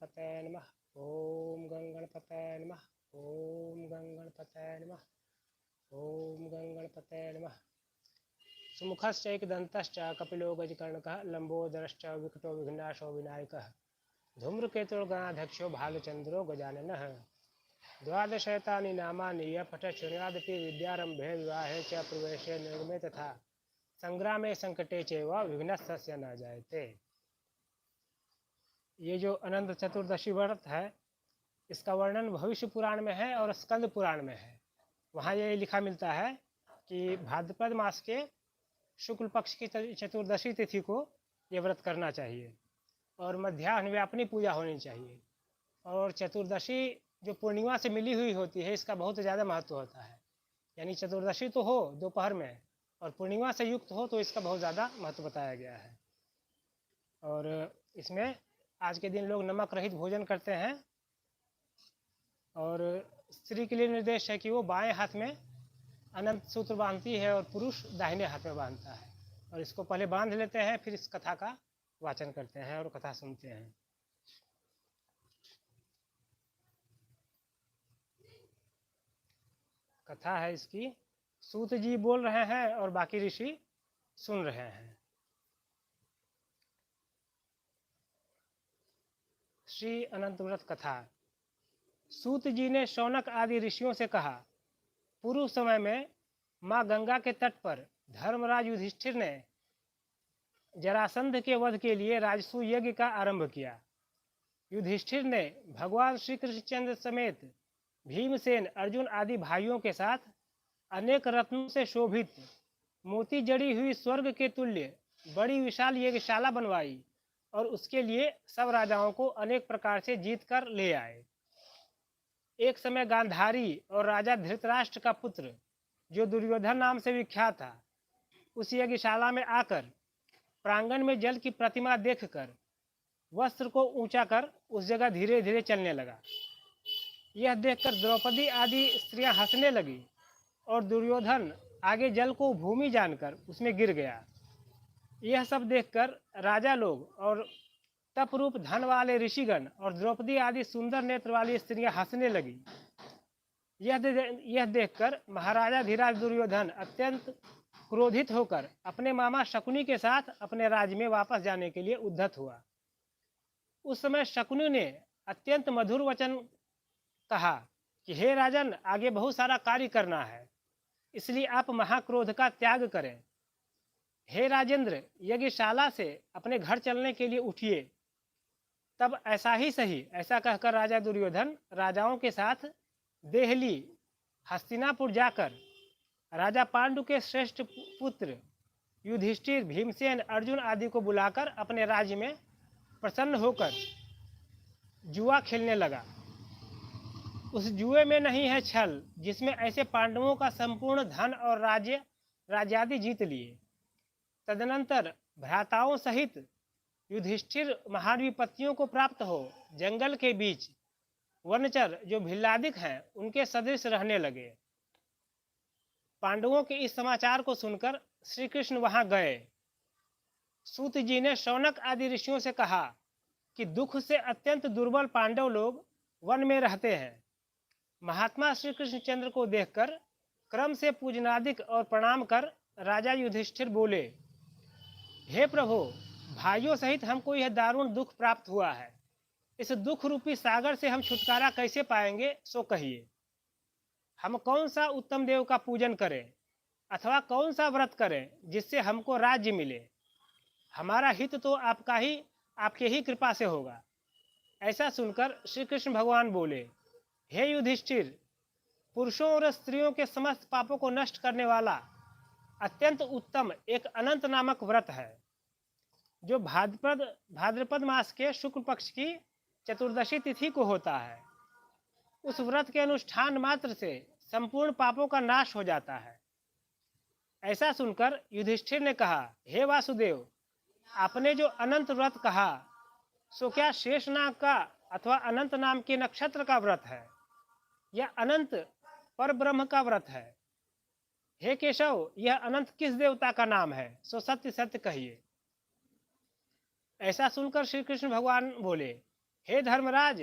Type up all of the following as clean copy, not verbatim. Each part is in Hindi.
गणपतये नमः। ओम गं गणपतये नमः। ओम गं गणपतये नमः। ओम गं गणपतये नमः। सुमुखश्चैकदन्तश्च कपिलो गजकर्णकः लंबोदरश्च विकटो विघ्नाशो विनायकः धूम्रकेतुर्गणाध्यक्षो भालचंद्रो गजाननः। द्वादशैतानि नामानि यः पठति शृणुयादपि विद्यारम्भे विवाहे च प्रवेशे निर्गमे तथा संग्रामे संकटे चैव विघ्नस्तस्य न जायते। ये जो अनंत चतुर्दशी व्रत है इसका वर्णन भविष्य पुराण में है और स्कंद पुराण में है। वहाँ ये लिखा मिलता है कि भाद्रपद मास के शुक्ल पक्ष की चतुर्दशी तिथि को ये व्रत करना चाहिए और मध्याह्न में अपनी पूजा होनी चाहिए। और चतुर्दशी जो पूर्णिमा से मिली हुई होती है इसका बहुत ज़्यादा महत्व होता है। यानी चतुर्दशी तो हो दोपहर में और पूर्णिमा से युक्त हो तो इसका बहुत ज़्यादा महत्व बताया गया है। और इसमें आज के दिन लोग नमक रहित भोजन करते हैं और स्त्री के लिए निर्देश है कि वो बाएं हाथ में अनंत सूत्र बांधती है और पुरुष दाहिने हाथ में बांधता है। और इसको पहले बांध लेते हैं फिर इस कथा का वाचन करते हैं और कथा सुनते हैं। कथा है इसकी, सूत जी बोल रहे हैं और बाकी ऋषि सुन रहे हैं। श्री अनंत व्रत कथा। सूत जी ने शौनक आदि ऋषियों से कहा, पूर्व समय में माँ गंगा के तट पर धर्मराज युधिष्ठिर ने जरासंध के वध के लिए राजसू यज्ञ का आरंभ किया। युधिष्ठिर ने भगवान श्री कृष्णचंद्र समेत भीमसेन, अर्जुन आदि भाइयों के साथ अनेक रत्नों से शोभित मोती जड़ी हुई स्वर्ग के तुल्य बड़ी विशाल यज्ञशाला बनवाई और उसके लिए सब राजाओं को अनेक प्रकार से जीत कर ले आए। एक समय गांधारी और राजा धृतराष्ट्र का पुत्र जो दुर्योधन नाम से विख्यात था उस यज्ञशाला में आकर प्रांगण में जल की प्रतिमा देखकर वस्त्र को ऊंचा कर उस जगह धीरे धीरे चलने लगा। यह देखकर द्रौपदी आदि स्त्रियां हंसने लगी और दुर्योधन आगे जल को भूमि जानकर उसमें गिर गया। यह सब देखकर राजा लोग और तपरूप धन वाले ऋषिगण और द्रौपदी आदि सुंदर नेत्र वाली स्त्रियां हंसने लगी। यह देखकर महाराजा धीराज दुर्योधन अत्यंत क्रोधित होकर अपने मामा शकुनी के साथ अपने राज्य में वापस जाने के लिए उद्धत हुआ। उस समय शकुनी ने अत्यंत मधुर वचन कहा कि हे राजन, आगे बहुत सारा कार्य करना है, इसलिए आप महाक्रोध का त्याग करें। हे राजेंद्र, यज्ञशाला से अपने घर चलने के लिए उठिए। तब ऐसा ही सही, ऐसा कहकर राजा दुर्योधन राजाओं के साथ देहली हस्तिनापुर जाकर राजा पांडु के श्रेष्ठ पुत्र युधिष्ठिर, भीमसेन, अर्जुन आदि को बुलाकर अपने राज्य में प्रसन्न होकर जुआ खेलने लगा। उस जुए में नहीं है छल जिसमें ऐसे पांडवों का संपूर्ण धन और राज्यादि जीत लिए। तदनंतर भ्राताओं सहित युधिष्ठिर महान विपत्तियों को प्राप्त हो जंगल के बीच वनचर जो भिल्लादिक हैं उनके सदृश रहने लगे। पांडवों के इस समाचार को सुनकर श्री कृष्ण वहां गए। सूत जी ने शौनक आदि ऋषियों से कहा कि दुख से अत्यंत दुर्बल पांडव लोग वन में रहते हैं। महात्मा श्री कृष्णचंद्र को देखकर क्रम से पूजनादिक और प्रणाम कर राजा युधिष्ठिर बोले, हे प्रभु, भाइयों सहित हमको यह दारुण दुख प्राप्त हुआ है। इस दुख रूपी सागर से हम छुटकारा कैसे पाएंगे, सो कहिए। हम कौन सा उत्तम देव का पूजन करें अथवा कौन सा व्रत करें जिससे हमको राज्य मिले? हमारा हित तो आपके ही कृपा से होगा। ऐसा सुनकर श्री कृष्ण भगवान बोले, हे युधिष्ठिर, पुरुषों और स्त्रियों के समस्त पापों को नष्ट करने वाला अत्यंत उत्तम एक अनंत नामक व्रत है जो भाद्रपद मास के शुक्ल पक्ष की चतुर्दशी तिथि को होता है। उस व्रत के अनुष्ठान मात्र से संपूर्ण पापों का नाश हो जाता है। ऐसा सुनकर युधिष्ठिर ने कहा, हे वासुदेव, आपने जो अनंत व्रत कहा सो क्या शेषनाग का अथवा अनंत नाम के नक्षत्र का व्रत है या अनंत पर ब्रह्म का व्रत है? हे केशव, यह अनंत किस देवता का नाम है, सो सत्य सत्य कहिए। ऐसा सुनकर श्री कृष्ण भगवान बोले, हे धर्मराज,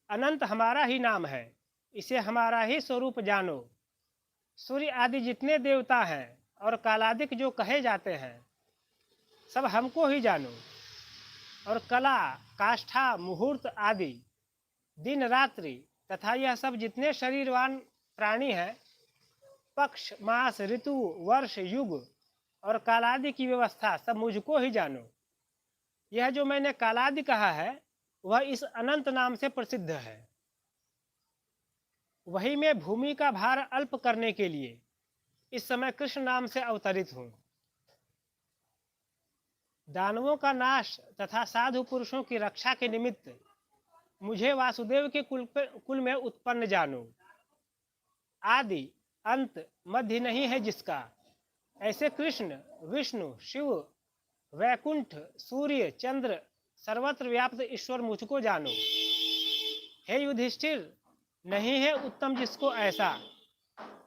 अनंत हमारा ही नाम है, इसे हमारा ही स्वरूप जानो। सूर्य आदि जितने देवता हैं और कालादिक जो कहे जाते हैं, सब हमको ही जानो। और कला, काष्ठा, मुहूर्त आदि, दिन रात्रि तथा यह सब जितने शरीरवान प्राणी हैं, पक्ष, मास, ऋतु, वर्ष, युग और कालादि की व्यवस्था, सब मुझको ही जानो। यह जो मैंने कालादि कहा है, वह इस अनंत नाम से प्रसिद्ध है। वही मैं भूमि का भार अल्प करने के लिए इस समय कृष्ण नाम से अवतरित हूँ। दानवों का नाश तथा साधु पुरुषों की रक्षा के निमित्त मुझे वासुदेव के कुल में उत्पन्न जानो। आदि अंत मध्य नहीं है जिसका, ऐसे कृष्ण, विष्णु, शिव, वैकुंठ, सूर्य, चंद्र, सर्वत्र व्याप्त ईश्वर मुझको जानो। हे युधिष्ठिर, नहीं है उत्तम जिसको ऐसा।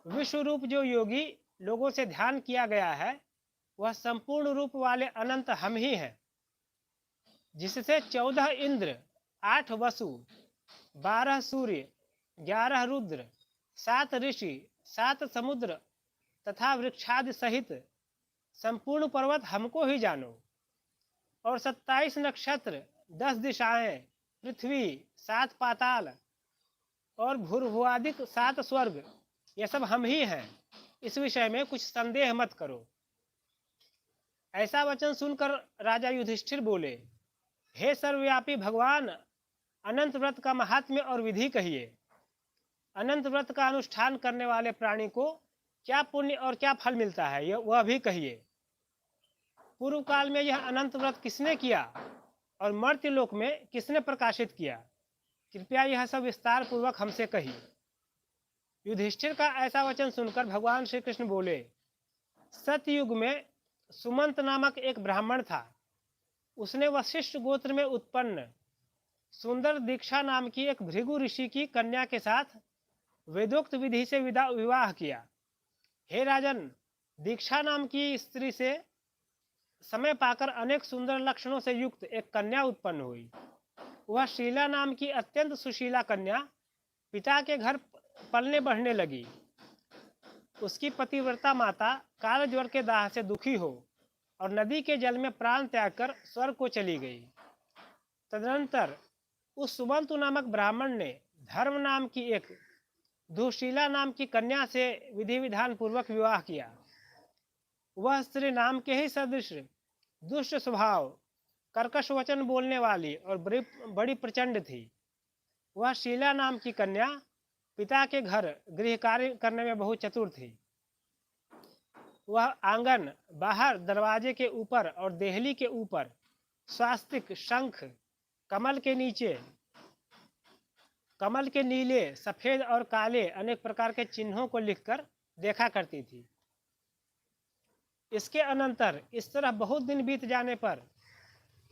विश्व रूप जो योगी लोगों से ध्यान किया गया है, वह संपूर्ण रूप वाले अनंत हम ही हैं, जिससे 14 इंद्र, 8 वसु, 12 सूर्य, 11 रुद्र, 7 ऋषि, 7 समुद्र तथा वृक्षादि सहित संपूर्ण पर्वत हमको ही जानो। और 27 नक्षत्र, 10 दिशाएं, पृथ्वी, 7 पाताल और भूर्भुआदिक 7 स्वर्ग, ये सब हम ही हैं। इस विषय में कुछ संदेह मत करो। ऐसा वचन सुनकर राजा युधिष्ठिर बोले, हे सर्वव्यापी भगवान, अनंत व्रत का महात्म्य और विधि कहिए। अनंत व्रत का अनुष्ठान करने वाले प्राणी को क्या पुण्य और क्या फल मिलता है, वह भी कहिए। पूर्व काल में यह अनंत व्रत किसने किया और मर्त्यलोक में किसने प्रकाशित किया, कृपया यह सब विस्तार पूर्वक हमसे कहिए। युधिष्ठिर का ऐसा वचन सुनकर भगवान श्री कृष्ण बोले, सतयुग में सुमंत नामक एक ब्राह्मण था। उसने वशिष्ठ गोत्र में उत्पन्न सुंदर दीक्षा नाम की एक भृगु ऋषि की कन्या के साथ वेदोक्त विधि से विवाह किया। हे राजन, दीक्षा नाम की स्त्री से समय पाकर अनेक सुंदर लक्षणों से युक्त एक कन्या उत्पन्न हुई। वह शीला नाम की अत्यंत सुशीला कन्या पिता के घर पलने बढ़ने लगी। उसकी पतिव्रता माता काल ज्वर के दाह से दुखी हो और नदी के जल में प्राण त्याग कर स्वर्ग को चली गई। तदनंतर उस सुमंतु नामक ब्राह्मण ने धर्म नाम की एक दुशीला नाम की कन्या से विधि विधान पूर्वक विवाह किया। वह स्त्री नाम के ही सदृश दुष्ट स्वभाव, कर्कश वचन बोलने वाली और बड़ी प्रचंड थी। वह शीला नाम की कन्या पिता के घर गृह कार्य करने में बहुत चतुर थी। वह आंगन, बाहर दरवाजे के ऊपर और देहली के ऊपर स्वास्तिक, शंख, कमल के नीचे, कमल के नीले, सफेद और काले अनेक प्रकार के चिन्हों को लिखकर देखा करती थी। इसके अनंतर इस तरह बहुत दिन बीत जाने पर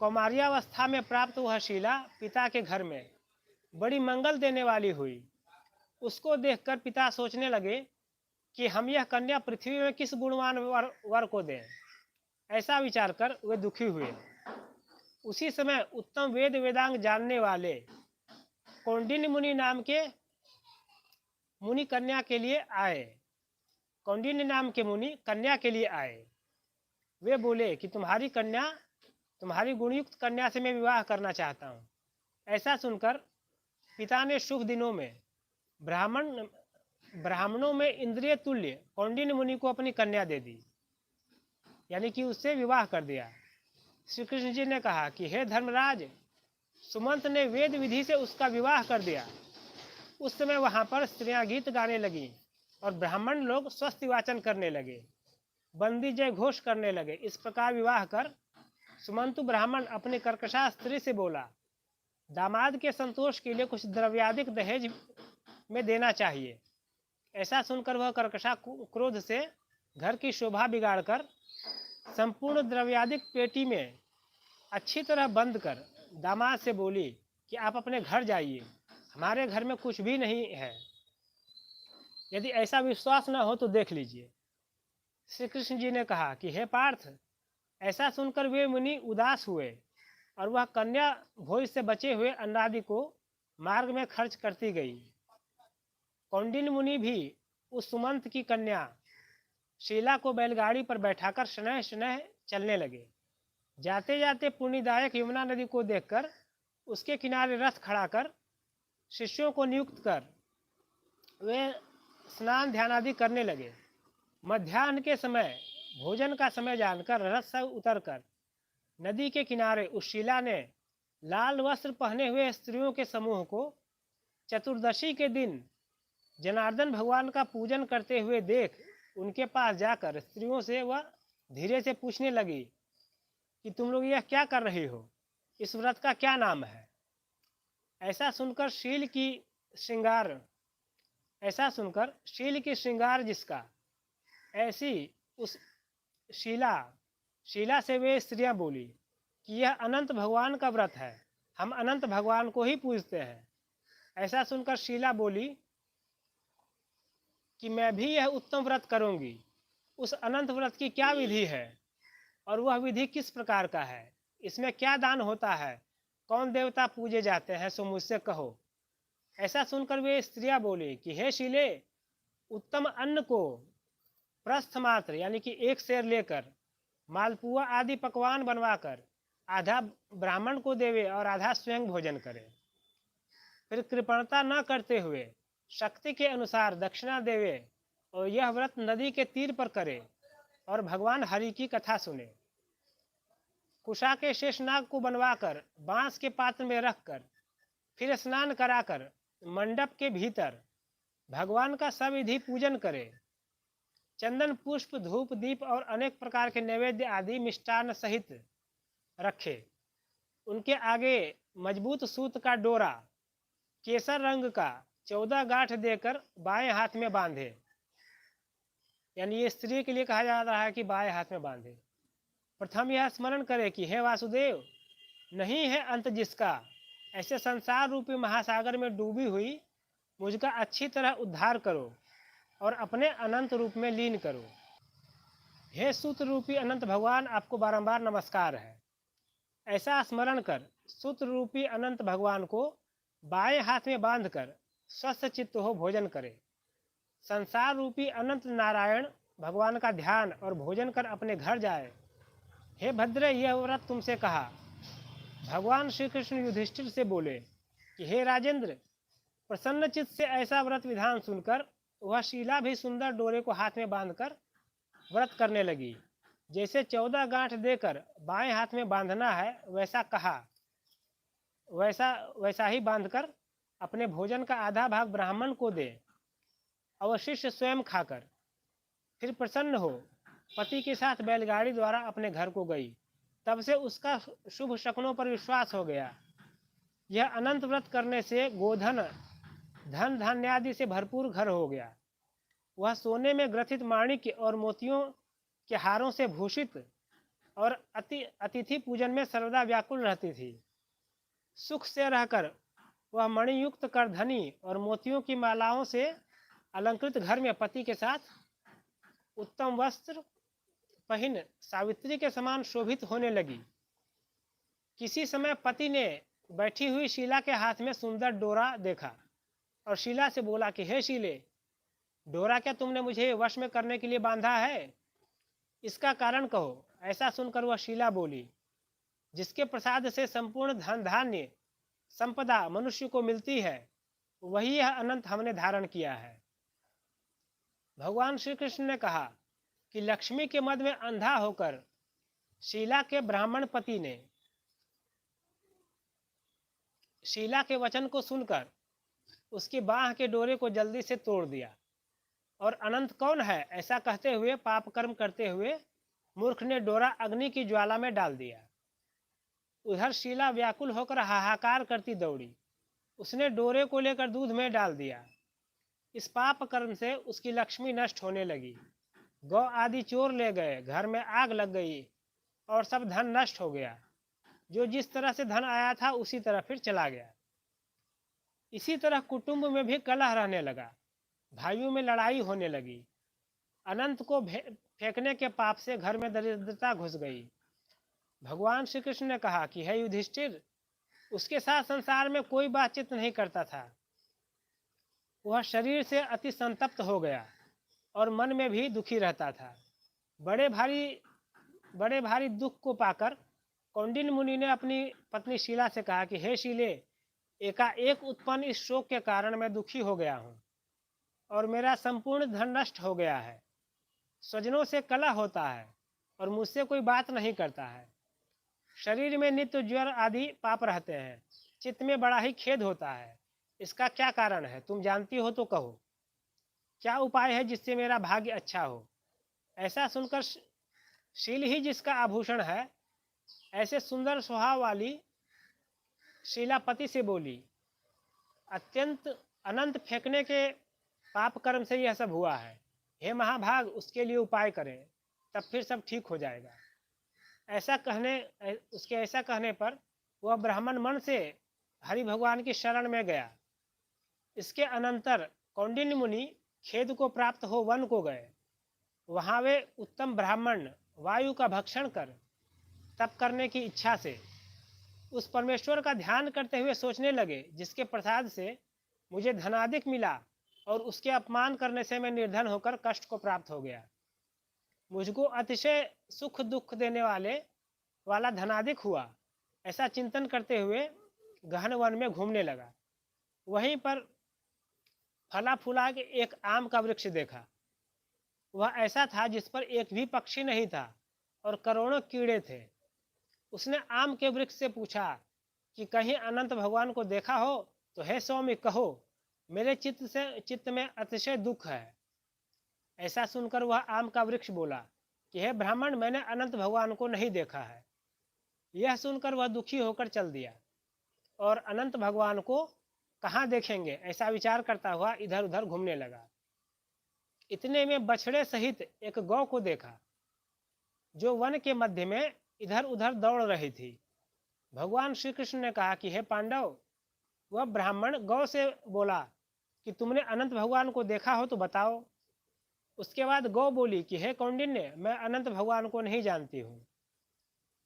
कौमार्यावस्था में प्राप्त वह शीला पिता के घर में बड़ी मंगल देने वाली हुई। उसको देखकर पिता सोचने लगे कि हम यह कन्या पृथ्वी में किस गुणवान वर को दें। ऐसा विचार कर वे दुखी हुए। उसी समय उत्तम वेद वेदांग जानने वाले कौंडिन्य मुनि नाम के मुनि कन्या के लिए आए। कौंडिन्य नाम के मुनि कन्या के लिए आए। वे बोले कि तुम्हारी गुणयुक्त कन्या से मैं विवाह करना चाहता हूँ। ऐसा सुनकर पिता ने शुभ दिनों में ब्राह्मणों में इंद्रिय तुल्य कौंडिन्य मुनि को अपनी कन्या दे दी, यानी कि उससे विवाह कर दिया। श्री कृष्ण जी ने कहा कि हे धर्मराज, सुमंत ने वेद विधि से उसका विवाह कर दिया। उस समय वहाँ पर स्त्रियां गीत गाने लगी और ब्राह्मण लोग स्वस्ति वाचन करने लगे, बंदी जय घोष करने लगे। इस प्रकार विवाह कर सुमंतु ब्राह्मण अपनी कर्कशा स्त्री से बोला, दामाद के संतोष के लिए कुछ द्रव्याधिक दहेज में देना चाहिए। ऐसा सुनकर वह कर्कशा क्रोध से घर की शोभा बिगाड़कर संपूर्ण द्रव्याधिक पेटी में अच्छी तरह बंद कर दामाद से बोली कि आप अपने घर जाइए, हमारे घर में कुछ भी नहीं है। यदि ऐसा विश्वास न हो तो देख लीजिए। श्री कृष्ण जी ने कहा कि हे पार्थ, ऐसा सुनकर वे मुनि उदास हुए और वह कन्या भोज से बचे हुए अन्नादि को मार्ग में खर्च करती गई। कौंडिन्य मुनि भी उस सुमंत की कन्या शीला को बैलगाड़ी पर बैठाकर स्नेह स्नेह चलने लगे। जाते जाते पुण्यदायक यमुना नदी को देखकर उसके किनारे रथ खड़ा कर शिष्यों को नियुक्त कर वे स्नान ध्यान आदि करने लगे। मध्याह्न के समय भोजन का समय जानकर रथ से उतरकर नदी के किनारे उस शीला ने लाल वस्त्र पहने हुए स्त्रियों के समूह को चतुर्दशी के दिन जनार्दन भगवान का पूजन करते हुए देख उनके पास जाकर स्त्रियों से वह धीरे से पूछने लगी कि तुम लोग यह क्या कर रही हो, इस व्रत का क्या नाम है। ऐसा सुनकर शील की श्रृंगार जिसका, ऐसी उस शीला से वे स्त्रियां बोली कि यह अनंत भगवान का व्रत है, हम अनंत भगवान को ही पूजते हैं। ऐसा सुनकर शीला बोली कि मैं भी यह उत्तम व्रत करूंगी। उस अनंत व्रत की क्या विधि है और वह विधि किस प्रकार का है, इसमें क्या दान होता है, कौन देवता पूजे जाते हैं, सो मुझसे कहो। ऐसा सुनकर वे स्त्रियां बोली कि हे शीले, उत्तम अन्न को प्रस्थ मात्र यानी कि एक सेर लेकर मालपुआ आदि पकवान बनवाकर आधा ब्राह्मण को देवे और आधा स्वयं भोजन करे। फिर कृपणता न करते हुए शक्ति के अनुसार दक्षिणा देवे और यह व्रत नदी के तीर पर करे और भगवान हरि की कथा सुने। कुशा के शेषनाग को बनवाकर बांस के पात्र में रखकर फिर स्नान कराकर मंडप के भीतर भगवान का सविधि पूजन करे। चंदन पुष्प धूप दीप और अनेक प्रकार के नैवेद्य आदि मिष्टान्न सहित रखे। उनके आगे मजबूत सूत का डोरा केसर रंग का 14 गांठ देकर बाएं हाथ में बांधे। यानी ये स्त्री के लिए कहा जा रहा है कि बाएं हाथ में बांधे। प्रथम यह स्मरण करे कि हे वासुदेव, नहीं है अंत जिसका, ऐसे संसार रूपी महासागर में डूबी हुई मुझका अच्छी तरह उद्धार करो और अपने अनंत रूप में लीन करो। हे सूत रूपी अनंत भगवान, आपको बारंबार नमस्कार है। ऐसा स्मरण कर सूत रूपी अनंत भगवान को बाएं हाथ में बांधकर स्वस्थ चित्त हो भोजन करे। संसार रूपी अनंत नारायण भगवान का ध्यान और भोजन कर अपने घर जाए। हे भद्रे, यह व्रत तुमसे कहा। भगवान श्री कृष्ण युधिष्ठिर से बोले कि हे राजेंद्र, प्रसन्न चित्त से ऐसा व्रत विधान सुनकर वह शीला भी सुंदर डोरे को हाथ में बांधकर व्रत करने लगी। जैसे 14 गांठ देकर बाएं हाथ में बांधना है वैसा कहा, वैसा ही बांधकर अपने भोजन का आधा भाग ब्राह्मण को दे, अवशिष्ट स्वयं खाकर फिर प्रसन्न हो पति के साथ बैलगाड़ी द्वारा अपने घर को गई। तब से उसका शुभ शकुनों पर विश्वास हो गया। यह अनंत व्रत करने से गोधन धन धान्य आदि से भरपूर घर हो गया। वह सोने में ग्रथित माणिक्य और मोतियों के हारों से भूषित और अतिथि पूजन में सर्वदा व्याकुल रहती थी। सुख से रहकर वह मणियुक्त करधनी और मोतियों की मालाओं से अलंकृत घर में पति के साथ उत्तम वस्त्र पहन सावित्री के समान शोभित होने लगी। किसी समय पति ने बैठी हुई शीला के हाथ में सुंदर डोरा देखा और शीला से बोला कि हे शीले, डोरा क्या तुमने मुझे वश में करने के लिए बांधा है? इसका कारण कहो। ऐसा सुनकर वह शीला बोली, जिसके प्रसाद से संपूर्ण धन धान्य संपदा मनुष्य को मिलती है, वही यह अनंत हमने धारण किया है। भगवान श्री कृष्ण ने कहा कि लक्ष्मी के मद में अंधा होकर शीला के ब्राह्मण पति ने शीला के वचन को सुनकर उसकी बाह के डोरे को जल्दी से तोड़ दिया और अनंत कौन है ऐसा कहते हुए पाप कर्म करते हुए मूर्ख ने डोरा अग्नि की ज्वाला में डाल दिया। उधर शीला व्याकुल होकर हाहाकार करती दौड़ी। उसने डोरे को लेकर दूध में डाल दिया। इस पाप कर्म से उसकी लक्ष्मी नष्ट होने लगी। गौ आदि चोर ले गए, घर में आग लग गई और सब धन नष्ट हो गया। जो जिस तरह से धन आया था उसी तरह फिर चला गया। इसी तरह कुटुंब में भी कलह रहने लगा, भाइयों में लड़ाई होने लगी। अनंत को फेंकने के पाप से घर में दरिद्रता घुस गई भगवान श्री कृष्ण ने कहा कि हे युधिष्ठिर, उसके साथ संसार में कोई बातचीत नहीं करता था। वह शरीर से अति संतप्त हो गया और मन में भी दुखी रहता था। बड़े भारी दुख को पाकर कौंडिन्य मुनि ने अपनी पत्नी शीला से कहा कि हे शीले, एकाएक उत्पन्न इस शोक के कारण मैं दुखी हो गया हूँ और मेरा संपूर्ण धन नष्ट हो गया है। स्वजनों से कलह होता है और मुझसे कोई बात नहीं करता है। शरीर में नित्य ज्वर आदि पाप रहते हैं। चित्त में बड़ा ही खेद होता है। इसका क्या कारण है? तुम जानती हो तो कहो। क्या उपाय है जिससे मेरा भाग्य अच्छा हो? ऐसा सुनकर शील ही जिसका आभूषण है, ऐसे सुंदर स्वभाव वाली शीलापति से बोली, अत्यंत अनंत फेंकने के पाप कर्म से यह सब हुआ है। हे महाभाग, उसके लिए उपाय करें, तब फिर सब ठीक हो जाएगा। ऐसा कहने पर वह ब्राह्मण मन से हरि भगवान की शरण में गया। इसके अनंतर कौंडिन्य मुनि खेद को प्राप्त हो वन को गए। वहाँ वे उत्तम ब्राह्मण वायु का भक्षण कर तप करने की इच्छा से उस परमेश्वर का ध्यान करते हुए सोचने लगे, जिसके प्रसाद से मुझे धनाधिक मिला और उसके अपमान करने से मैं निर्धन होकर कष्ट को प्राप्त हो गया। मुझको अतिशय सुख दुख देने वाला धनाधिक हुआ। ऐसा चिंतन करते हुए गहन वन में घूमने लगा। वहीं पर फला फूला के एक आम का वृक्ष देखा। वह ऐसा था जिस पर एक भी पक्षी नहीं था और करोड़ों कीड़े थे। उसने आम के वृक्ष से पूछा कि कहीं अनंत भगवान को देखा हो तो हे स्वामी कहो, मेरे चित्त में अतिशय दुख है। ऐसा सुनकर वह आम का वृक्ष बोला कि हे ब्राह्मण, मैंने अनंत भगवान को नहीं देखा है। यह सुनकर वह दुखी होकर चल दिया और अनंत भगवान को कहाँ देखेंगे, ऐसा विचार करता हुआ इधर उधर घूमने लगा। इतने में बछड़े सहित एक गौ को देखा, जो वन के मध्य में इधर उधर दौड़ रही थी। भगवान श्री कृष्ण ने कहा कि हे पांडव, वह ब्राह्मण गौ से बोला कि तुमने अनंत भगवान को देखा हो तो बताओ। उसके बाद गौ बोली कि हे कौंडिन्य, मैं अनंत भगवान को नहीं जानती हूँ।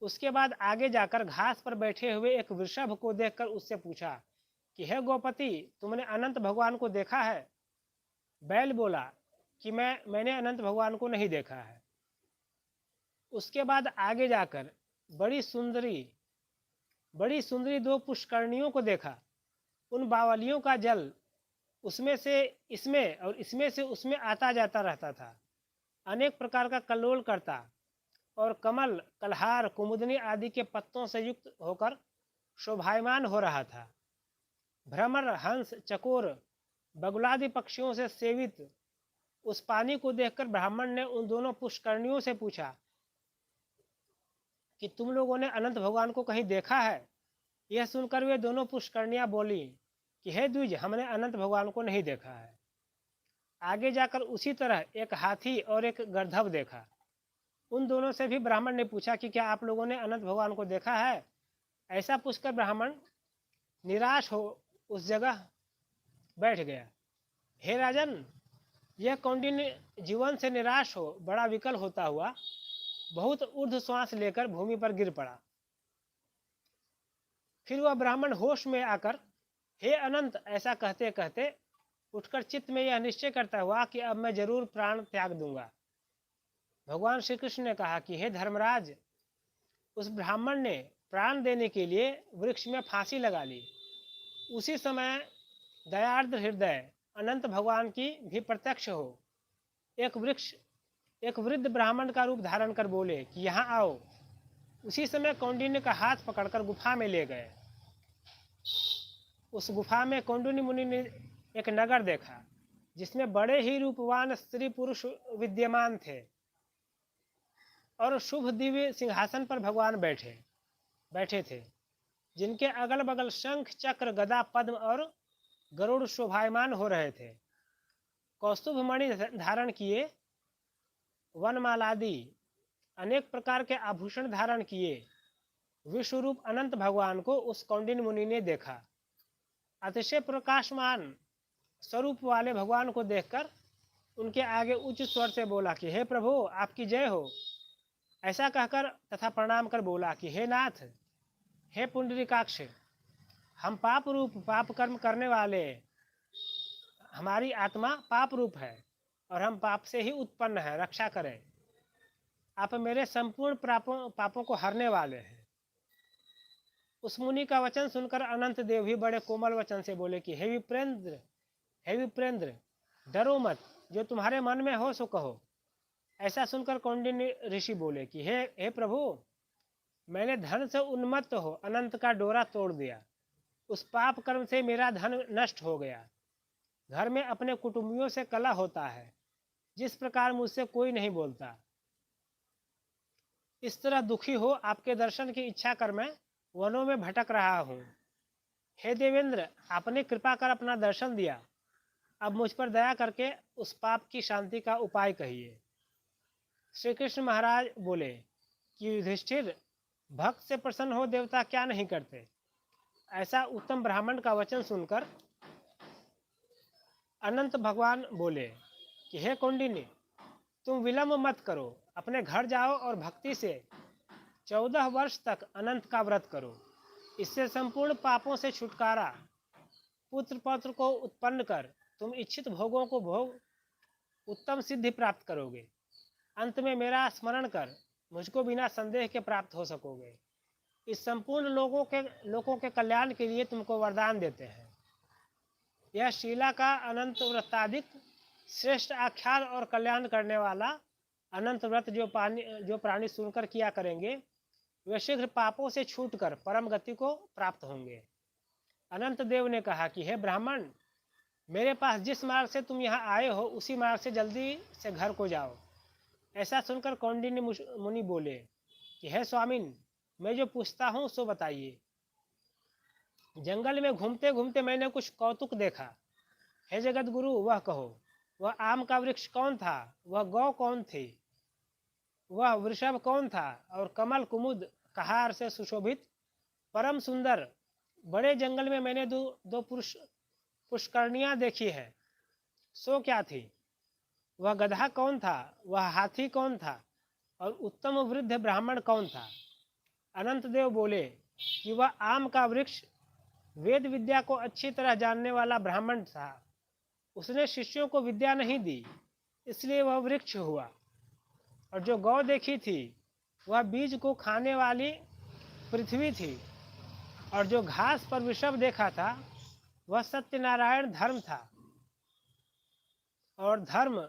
उसके बाद आगे जाकर घास पर बैठे हुए एक वृषभ को देखकर उससे पूछा कि हे गोपति, तुमने अनंत भगवान को देखा है? बैल बोला कि मैंने अनंत भगवान को नहीं देखा है। उसके बाद आगे जाकर बड़ी सुंदरी दो पुष्करणियों को देखा। उन बावलियों का जल उसमें से इसमें और इसमें से उसमें आता जाता रहता था। अनेक प्रकार का कल्लोल करता और कमल, कलहार, कुमुदनी आदि के पत्तों से युक्त होकर शोभायमान हो रहा था। भ्रमर, हंस, चकोर, बगुलादि पक्षियों से सेवित उस पानी को देखकर ब्राह्मण ने उन दोनों पुष्करणियों से पूछा कि तुम लोगों ने अनंत भगवान को कहीं देखा है? यह सुनकर वे दोनों पुष्करणियां बोली कि हे द्विज, हमने अनंत भगवान को नहीं देखा है। आगे जाकर उसी तरह एक हाथी और एक गर्दभ देखा। उन दोनों से भी ब्राह्मण ने पूछा कि क्या आप लोगों ने अनंत भगवान को देखा है? ऐसा पूछकर ब्राह्मण निराश हो उस जगह बैठ गया। हे राजन, यह कौंडिन्य जीवन से निराश हो बड़ा विकल होता हुआ बहुत ऊर्ध्व श्वास लेकर भूमि पर गिर पड़ा। फिर वह ब्राह्मण होश में आकर हे अनंत ऐसा कहते कहते उठकर चित्त में यह निश्चय करता हुआ कि अब मैं जरूर प्राण त्याग दूंगा। भगवान श्री कृष्ण ने कहा कि हे धर्मराज, उस ब्राह्मण ने प्राण देने के लिए वृक्ष में फांसी लगा ली। उसी समय दयार्द्र हृदय अनंत भगवान की भी प्रत्यक्ष हो एक वृद्ध ब्राह्मण का रूप धारण कर बोले कि यहाँ आओ। उसी समय कौंडिन्य का हाथ पकड़कर गुफा में ले गए। उस गुफा में कौंडिन्य मुनि ने एक नगर देखा, जिसमें बड़े ही रूपवान स्त्री पुरुष विद्यमान थे और शुभ दिव्य सिंहासन पर भगवान बैठे थे, जिनके अगल बगल शंख, चक्र, गदा, पद्म और गरुड़ शोभायमान हो रहे थे। कौस्तुभ मणि धारण किए, वनमालादि अनेक प्रकार के आभूषण धारण किए विश्वरूप अनंत भगवान को उस कौंडिन्य मुनि ने देखा। अतिशय प्रकाशमान स्वरूप वाले भगवान को देखकर उनके आगे उच्च स्वर से बोला कि हे प्रभु, आपकी जय हो। ऐसा कहकर तथा प्रणाम कर बोला कि हे नाथ, हे पुंडरीकाक्ष, हम पाप रूप पाप कर्म करने वाले, हमारी आत्मा पाप रूप है और हम पाप से ही उत्पन्न है, रक्षा करें। आप मेरे संपूर्ण पापों को हरने वाले हैं। उस मुनि का वचन सुनकर अनंत देव भी बड़े कोमल वचन से बोले कि हे विप्रेंद्र, डरो मत, जो तुम्हारे मन में हो सो कहो। ऐसा सुनकर कौंडिन्य ऋषि बोले कि हे प्रभु, मैंने धन से उन्मत्त हो अनंत का डोरा तोड़ दिया। उस पाप कर्म से मेरा धन नष्ट हो गया। घर में अपने कुटुंबियों से कलह होता है, जिस प्रकार मुझसे कोई नहीं बोलता। इस तरह दुखी हो आपके दर्शन की इच्छा कर मैं वनों में भटक रहा हूँ। हे देवेंद्र, आपने कृपा कर अपना दर्शन दिया। अब मुझ पर दया करके उस पाप की शांति का उपाय कहिए। श्री कृष्ण महाराज बोले कि युधिष्ठिर, भक्त से प्रसन्न हो देवता क्या नहीं करते। ऐसा उत्तम ब्राह्मण का वचन सुनकर अनंत भगवान बोले कि हे कौंडिन्य, तुम विलंब मत करो, अपने घर जाओ और भक्ति से 14 वर्ष तक अनंत का व्रत करो। इससे संपूर्ण पापों से छुटकारा, पुत्र पौत्र को उत्पन्न कर तुम इच्छित भोगों को भोग उत्तम सिद्धि प्राप्त करोगे। अंत में मेरा स्मरण कर मुझको बिना संदेह के प्राप्त हो सकोगे। इस संपूर्ण लोगों के कल्याण के लिए तुमको वरदान देते हैं। यह शीला का अनंत व्रताधिक श्रेष्ठ आख्यान और कल्याण करने वाला अनंत व्रत जो प्राणी सुनकर किया करेंगे, वे शीघ्र पापों से छूटकर परम गति को प्राप्त होंगे। अनंत देव ने कहा कि हे ब्राह्मण, मेरे पास जिस मार्ग से तुम यहाँ आए हो उसी मार्ग से जल्दी से घर को जाओ। ऐसा सुनकर कौंडिन्य मुनि बोले कि हे स्वामिन, मैं जो पूछता हूँ सो बताइए। जंगल में घूमते घूमते मैंने कुछ कौतुक देखा। हे जगत गुरु, वह कहो। वह आम का वृक्ष कौन था? वह गौ कौन थी? वह वृषभ कौन था? और कमल कुमुद कहार से सुशोभित परम सुंदर बड़े जंगल में मैंने दो पुष्करणियां देखी है, सो क्या थी? वह गधा कौन था? वह हाथी कौन था? और उत्तम वृद्ध ब्राह्मण कौन था? अनंत देव बोले कि वह आम का वृक्ष वेद विद्या को अच्छी तरह जानने वाला ब्राह्मण था। उसने शिष्यों को विद्या नहीं दी, इसलिए वह वृक्ष हुआ। और जो गौ देखी थी वह बीज को खाने वाली पृथ्वी थी। और जो घास पर वृषभ देखा था वह सत्यनारायण धर्म था। और धर्म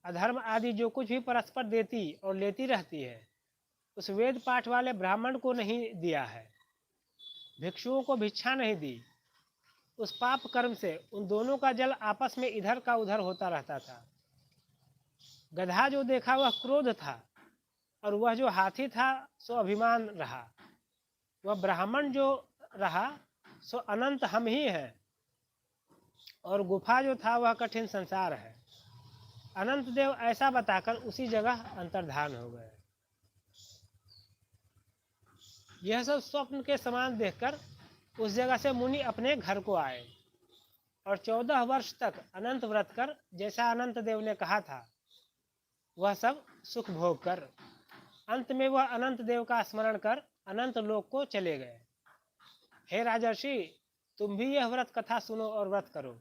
अधर्म आदि जो कुछ भी परस्पर देती और लेती रहती है, उस वेद पाठ वाले ब्राह्मण को नहीं दिया है। भिक्षुओं को भिक्षा नहीं दी। उस पाप कर्म से उन दोनों का जल आपस में इधर का उधर होता रहता था। गधा जो देखा वह क्रोध था, और वह जो हाथी था सो अभिमान रहा। वह ब्राह्मण जो रहा सो अनंत हम ही हैं। और गुफा जो था वह कठिन संसार है। अनंत देव ऐसा बताकर उसी जगह अंतर्धान हो गए। यह सब स्वप्न के समान देखकर उस जगह से मुनि अपने घर को आए और 14 वर्ष तक अनंत व्रत कर जैसा अनंत देव ने कहा था वह सब सुख भोग कर अंत में वह अनंत देव का स्मरण कर अनंत लोक को चले गए। हे राजर्षि, तुम भी यह व्रत कथा सुनो और व्रत करो।